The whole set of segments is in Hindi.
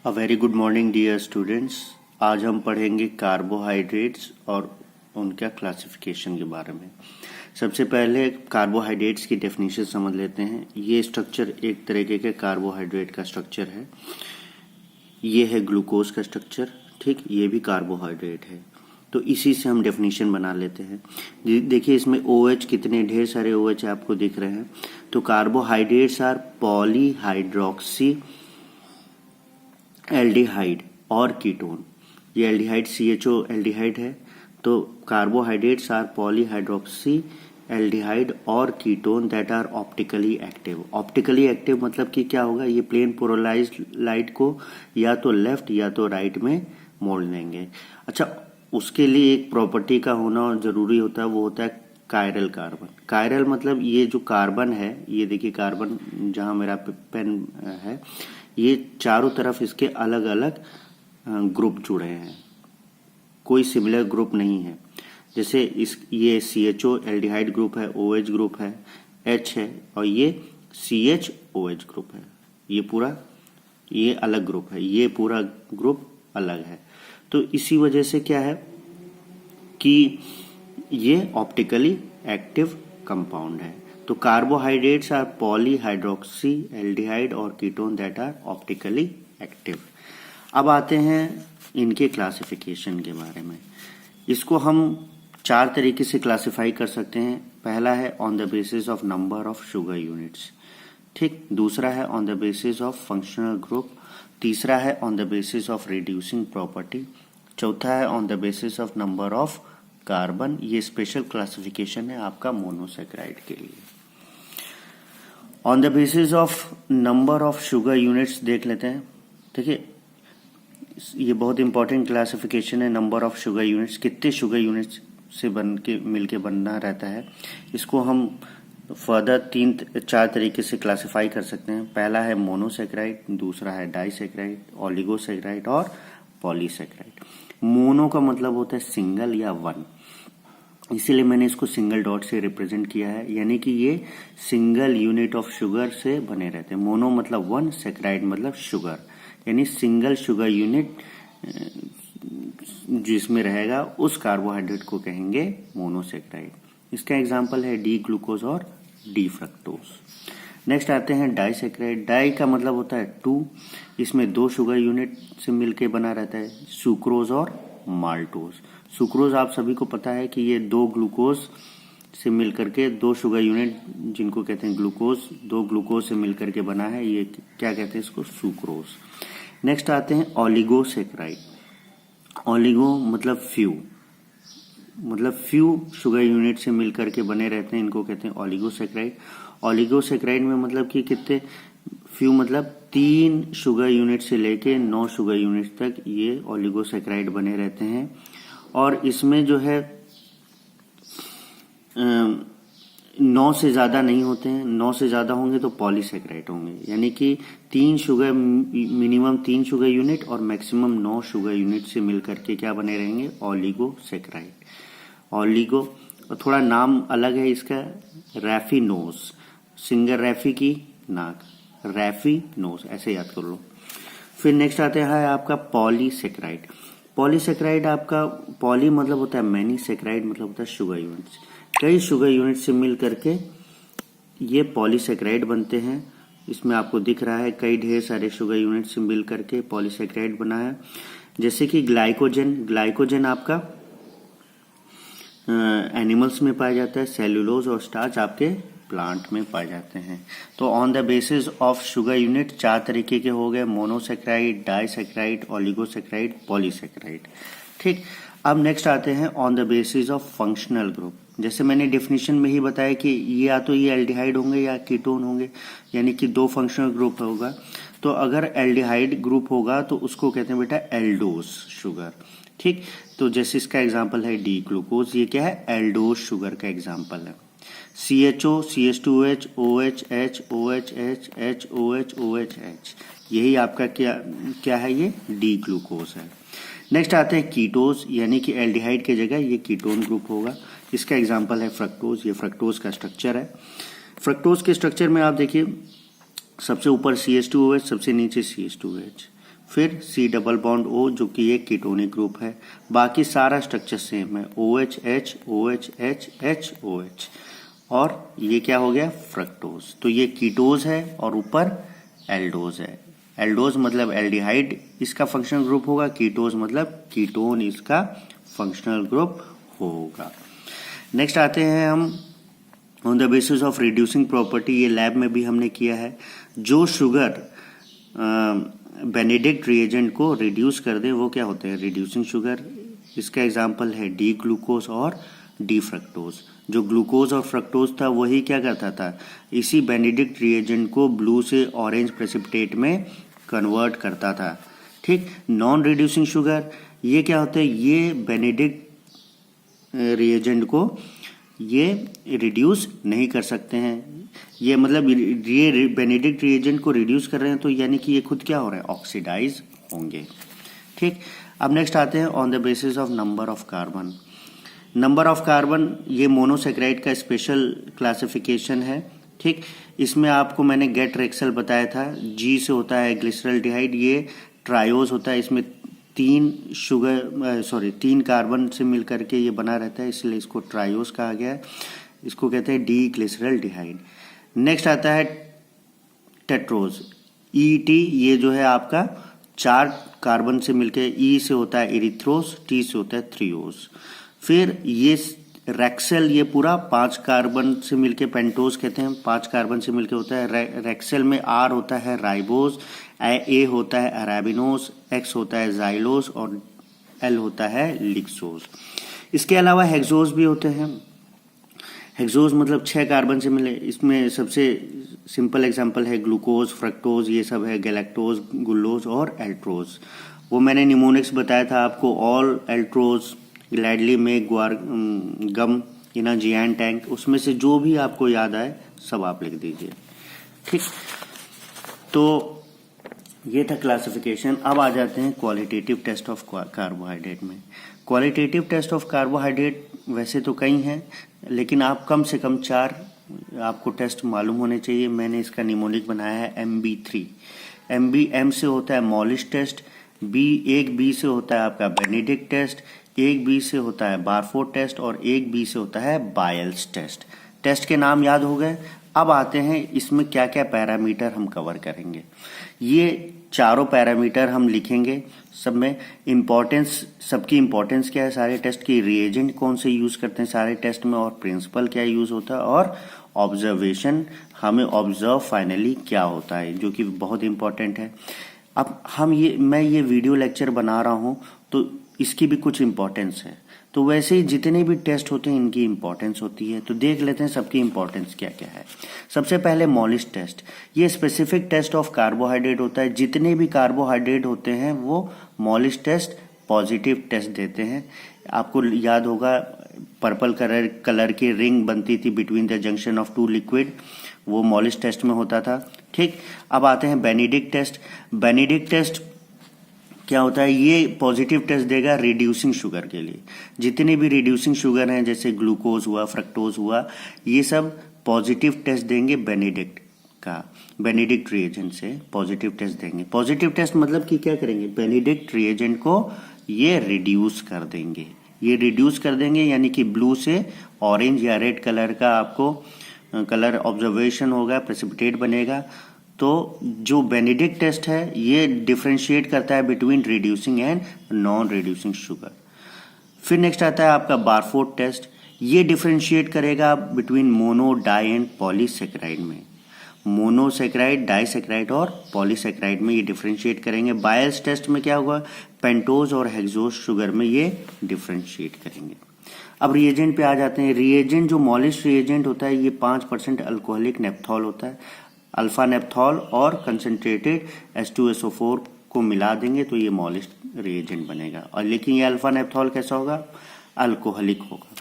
अ very good morning dear students. आज हम पढ़ेंगे कार्बोहाइड्रेट्स और उनका क्लासिफिकेशन के बारे में। सबसे पहले कार्बोहाइड्रेट्स की डेफिनेशन समझ लेते हैं। ये स्ट्रक्चर एक तरीके के कार्बोहाइड्रेट का स्ट्रक्चर है। ये है ग्लूकोज का स्ट्रक्चर, ठीक। ये भी कार्बोहाइड्रेट है, तो इसी से हम डेफिनेशन बना लेते हैं। देखिए इसमें OH कितने ढेर सारे OH आपको दिख रहे हैं। तो कार्बोहाइड्रेट्स आर पॉलीहाइड्रोक्सी एल्डिहाइड और कीटोन। ये एल्डिहाइड CHO एल्डिहाइड है, तो कार्बोहाइड्रेट्स आर पॉलीहाइड्रोक्सी एल्डिहाइड और ketone that are optically active. Optically active मतलब कि क्या होगा, ये प्लेन पोलराइज्ड लाइट को या तो लेफ्ट या तो राइट में मोड़ लेंगे। अच्छा, उसके लिए एक प्रॉपर्टी का होना जरूरी होता है, वो होता है कायरल कार्बन। कायरल मतलब ये जो कार्बन है, ये देखिए कार्बन जहां मेरा पेन है, ये चारों तरफ इसके अलग अलग ग्रुप जुड़े हैं, कोई सिमिलर ग्रुप नहीं है। जैसे ये CHO एल्डिहाइड ग्रुप है, OH ग्रुप है, H है, और ये CHOH ग्रुप है। ये पूरा ये अलग ग्रुप है, ये पूरा ग्रुप अलग है। तो इसी वजह से क्या है कि ये ऑप्टिकली एक्टिव कंपाउंड है। तो कार्बोहाइड्रेट्स आर पॉलीहाइड्रोक्सी एल्डिहाइड और ketone that are optically active. अब आते हैं इनके क्लासिफिकेशन के बारे में। इसको हम 4 तरीके से क्लासिफाई कर सकते हैं। पहला है on the basis of number of sugar units, ठीक। दूसरा है on the basis of functional group. तीसरा है on the basis of reducing property. चौथा है on the basis of number of carbon. ये स्पेशल क्लासिफिकेशन है आपका मोनोसेक्राइड के लिए। On the basis of number of sugar units देख लेते हैं। देखिए ये बहुत इंपॉर्टेंट क्लासिफिकेशन है। नंबर ऑफ शुगर यूनिट्स, कितने शुगर यूनिट्स से बन के मिलके बनना रहता है, इसको हम फर्दर 4 तरीके से क्लासिफाई कर सकते हैं। पहला है मोनोसेक्राइड, दूसरा है डाइसेक्राइड, ओलिगोसेक्राइड और पॉलीसेक्राइड। मोनो का मतलब होता है सिंगल या वन, इसीलिए मैंने इसको सिंगल डॉट से रिप्रेजेंट किया है, यानी कि ये सिंगल यूनिट ऑफ शुगर से बने रहते हैं। मोनो मतलब वन, सेक्राइड मतलब शुगर, यानी सिंगल शुगर यूनिट जिसमें रहेगा उस कार्बोहाइड्रेट को कहेंगे मोनोसेक्राइड। इसका एग्जांपल है डी ग्लूकोज और डी फ्रक्टोज। नेक्स्ट आते हैं डाइसेक्राइड। डाई का मतलब होता है 2, इसमें 2 शुगर यूनिट से मिलके बना रहता है, सुक्रोज और माल्टोज। सुक्रोज आप सभी को पता है कि ये 2 ग्लूकोज से मिलकर के 2 शुगर यूनिट जिनको कहते हैं ग्लूकोज, 2 ग्लूकोज से मिलकर के बना है, ये क्या कहते हैं इसको, सुक्रोज। नेक्स्ट आते हैं ओलिगोसेक्राइड। ओलिगो मतलब फ्यू शुगर यूनिट से मिलकर के बने रहते हैं, इनको कहते हैं ओलिगोसेक्राइड। ओलिगोसेक्राइड में मतलब कि कितने, फ्यू मतलब 3 शुगर यूनिट से लेके 9 शुगर यूनिट तक ये ओलिगोसेक्राइड बने रहते हैं। और इसमें जो है 9 से ज्यादा नहीं होते हैं। 9 से ज्यादा होंगे तो पॉलीसेक्राइड होंगे, यानी कि 3 शुगर, मिनिमम 3 शुगर यूनिट और मैक्सिमम 9 शुगर यूनिट से मिलकर के क्या बने रहेंगे, ओलिगोसेक्राइड। ओलिगो, थोड़ा नाम अलग है इसका, रैफिनोज, सिंगर रैफी की नाक, रैफिनोज, ऐसे याद कर लो। फिर नेक्स्ट आते हैं आपका पॉलीसेक्राइड। पॉलीसेक्राइड आपका, पॉली मतलब होता है मैनी, सेक्राइड मतलब होता है शुगर यूनिट्स। कई शुगर यूनिट से मिल करके ये पॉलीसेक्राइड बनते हैं। इसमें आपको दिख रहा है कई ढेर सारे शुगर यूनिट से मिल करके पॉलीसेक्राइड बना है। जैसे कि ग्लाइकोजन आपका एनिमल्स में पाया जाता है, सेल्यूलोज और स्टार्च आपके प्लांट में पाए जाते हैं। तो on the basis of sugar unit 4 तरीके के हो गए, मोनोसेक्राइड, डाइसेक्राइड, ओलिगोसेक्राइड, पॉलीसेक्राइड, ठीक। अब नेक्स्ट आते हैं on the basis of functional group. जैसे मैंने डेफिनेशन में ही बताया कि ये या तो ये एल्डिहाइड होंगे या कीटोन होंगे, यानी कि 2 फंक्शनल ग्रुप होगा। तो अगर एल्डिहाइड ग्रुप होगा तो उसको कहते हैं बेटा एल्डोज शुगर, ठीक। तो जैसे इसका एग्जांपल है डी ग्लूकोज, ये क्या है, एल्डोज शुगर का एग्जांपल है। CHO, CH2H, OH, H, OH, H, H, OH, OH, H, यही आपका क्या है, ये डी ग्लूकोज है। नेक्स्ट आते हैं कीटोज, यानी कि एल्डिहाइड की जगह ये कीटोन ग्रुप होगा। इसका एग्जांपल है फ्रक्टोज, ये फ्रक्टोज का स्ट्रक्चर है। फ्रक्टोज के स्ट्रक्चर में आप देखिए सबसे ऊपर CH2OH, सबसे नीचे CH2OH। फिर C डबल बॉन्ड O जो कि एक कीटोनिक ग्रुप है। बाकी सारा स्ट्रक्चर सेम है, OH H OH H H OH। और ये क्या हो गया, फ्रक्टोज। तो ये कीटोज है और ऊपर एल्डोज है। एल्डोज मतलब एल्डिहाइड इसका फंक्शनल ग्रुप होगा, कीटोज मतलब कीटोन इसका फंक्शनल ग्रुप होगा। नेक्स्ट आते हैं हम on the basis of reducing property. ये लैब में भी हमने किया है। जो शुगर बेनेडिक्ट रिएजेंट को रिड्यूस कर दे वो क्या होते हैं, रिड्यूसिंग शुगर। इसका एग्जांपल है डी ग्लूकोज और डी फ्रक्टोज। जो ग्लूकोज और फ्रक्टोज था वही क्या करता था, इसी बेनेडिक्ट रिएजेंट को ब्लू से ऑरेंज प्रेसिपिटेट में कन्वर्ट करता था। ठीक। नॉन रिड्यूसिंग शुगर ये क्या होते हैं, ये बेनेडिक्ट रिएजेंट को ये रिड्यूस नहीं कर सकते हैं। ये मतलब ये बेनेडिक्ट रिएजेंट को रिड्यूस कर रहे हैं तो यानी कि ये खुद क्या हो रहा है, ऑक्सीडाइज होंगे। ठीक। अब नेक्स्ट आते हैं on the basis of number of carbon. Number of carbon ये मोनोसेक्राइड का स्पेशल क्लासिफिकेशन है। ठीक। इसमें आपको मैंने गेट रेक्सल बताया था। जी से होता है ग्लिसरल्डिहाइड, ये ट्रायोज होता है। इसमें तीन कार्बन से मिलकर के ये बना रहता है, इसलिए इसको ट्रायोज कहा गया है। इसको कहते हैं डी ग्लिसरल्डिहाइड। नेक्स्ट आता है टेट्रोज, ET। ये जो है आपका 4 कार्बन से मिलकर, E से होता है इरिथ्रोस, T से होता है थ्रियोस। फिर ये रेक्सेल, ये पूरा 5 कार्बन से मिलके पेंटोज कहते हैं, 5 कार्बन से मिलके होता है। रेक्सेल में R होता है राइबोज, A होता है अराबिनोस, X होता है जाइलोस और L होता है लिक्सोज। इसके अलावा हेक्सोज भी होते हैं। हेक्सोज मतलब 6 कार्बन से मिले। इसमें सबसे सिंपल एग्जांपल है ग्लूकोज, फ्रक्टोज, ये सब है गैलेक्टोज, गुल्लोज और एल्ट्रोज। वो मैंने निमोनिक्स बताया था आपको, ऑल एल्ट्रोज ग्लैडली मेक गम इन अ जिएंट टैंक। उसमें से जो भी आपको याद आए सब आप लिख दीजिए। ठीक। तो ये था क्लासिफिकेशन। अब आ जाते हैं क्वालिटेटिव टेस्ट ऑफ कार्बोहाइड्रेट में। क्वालिटेटिव टेस्ट ऑफ कार्बोहाइड्रेट वैसे तो कई हैं, लेकिन आप कम से कम 4 आपको टेस्ट मालूम होने चाहिए। मैंने इसका निमोनिक बनाया है MB3। M से होता है मॉलिश टेस्ट, एक बी से होता है आपका बेनेडिक्ट टेस्ट, एक बी से होता है बारफोर्ड टेस्ट और एक बी से होता है बायल्स टेस्ट। टेस्ट के नाम याद हो गए। अब आते हैं इसमें क्या क्या पैरामीटर हम कवर करेंगे। ये चारों पैरामीटर हम लिखेंगे। सब में इम्पोर्टेंस, सबकी इम्पोर्टेंस क्या है सारे टेस्ट की, रिएजेंट कौन से यूज करते हैं सारे टेस्ट में, और प्रिंसिपल क्या यूज होता है, और ऑब्जर्वेशन हमें ऑब्जर्व फाइनली क्या होता है, जो कि बहुत इंपॉर्टेंट है। अब मैं ये वीडियो लेक्चर बना रहा हूँ तो इसकी भी कुछ इम्पोर्टेंस है। तो वैसे ही जितने भी टेस्ट होते हैं इनकी इम्पोर्टेंस होती है। तो देख लेते हैं सबकी इम्पोर्टेंस क्या क्या है। सबसे पहले मॉलिश टेस्ट, ये स्पेसिफिक टेस्ट ऑफ कार्बोहाइड्रेट होता है। जितने भी कार्बोहाइड्रेट होते हैं वो मॉलिश टेस्ट पॉजिटिव टेस्ट देते हैं। आपको याद होगा पर्पल कलर की रिंग बनती थी between the junction of 2 liquid, वो मॉलिश टेस्ट में होता था। ठीक। अब आते हैं बेनेडिक्ट टेस्ट। बेनेडिक्ट टेस्ट क्या होता है, ये पॉजिटिव टेस्ट देगा रिड्यूसिंग शुगर के लिए। जितने भी रिड्यूसिंग शुगर हैं जैसे ग्लूकोज हुआ, फ्रक्टोज हुआ, ये सब पॉजिटिव टेस्ट देंगे बेनेडिक्ट का। बेनेडिक्ट रिएजेंट से पॉजिटिव टेस्ट देंगे। पॉजिटिव टेस्ट मतलब कि क्या करेंगे, बेनेडिक्ट रिएजेंट को ये रिड्यूस कर देंगे। ये रिड्यूस कर देंगे यानी कि ब्लू से ऑरेंज या रेड कलर का आपको कलर ऑब्जर्वेशन होगा, प्रेसिपिटेट बनेगा। तो जो बेनेडिक्ट टेस्ट है ये डिफरेंशिएट करता है between reducing and non reducing sugar. फिर नेक्स्ट आता है आपका बारफोर्ड टेस्ट। ये डिफरेंशिएट करेगा between mono, di and polysaccharide में। मोनोसेक्राइड, डाइसेक्राइड और पॉलीसेक्राइड में ये डिफरेंशिएट करेंगे। बायल्स टेस्ट में क्या होगा, पेंटोज और हेक्सोज शुगर में ये डिफरेंशिएट करेंगे। अब रिएजेंट पे आ जाते हैं। रिएजेंट जो मॉलिश रिएजेंट होता है ये 5% अल्कोहलिक नेप्थॉल होता है। अल्फा नेप्थॉल और कंसंट्रेटेड H2SO4 को मिला देंगे तो ये मॉलिश रिएजेंट बनेगा। और लेकिन ये अल्फा नेप्थॉल कैसा होगा, अल्कोहलिक होगा।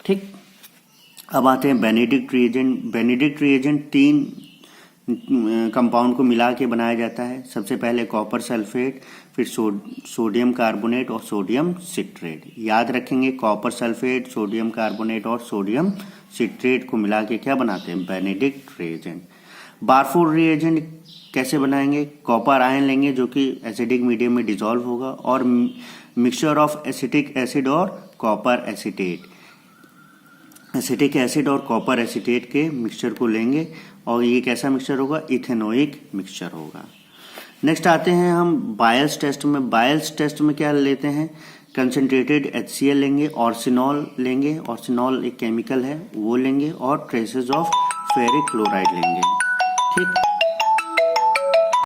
ठीक। अब आते हैं Benedict reagent. Benedict reagent 3 compound को मिला के बनाया जाता है। सबसे पहले कॉपर सल्फेट, फिर सोडियम कार्बोनेट और सोडियम सिट्रेट। याद रखेंगे कॉपर सल्फेट, सोडियम कार्बोनेट और सोडियम सिट्रेट को मिला के क्या बनाते हैं, बेनेडिक्ट रिएजेंट। बारफोर्ड रिएजेंट कैसे बनाएंगे, कॉपर आयन लेंगे जो कि एसिडिक मीडियम में डिसॉल्व होगा, और मिक्सचर ऑफ एसिटिक एसिड और कॉपर एसीटेट, एसिटिक एसिड और कॉपर एसीटेट के मिक्सचर को लेंगे और ये कैसा मिक्सचर होगा, इथेनोइक मिक्सचर होगा। नेक्स्ट आते हैं हम बायल्स टेस्ट में। बायल्स टेस्ट में क्या लेते हैं, कंसनट्रेटेड HCl लेंगे, ऑर्सिनॉल लेंगे, ऑर्सिनॉल एक केमिकल है वो लेंगे, और ट्रेसेस ऑफ फेरिक क्लोराइड लेंगे। ठीक,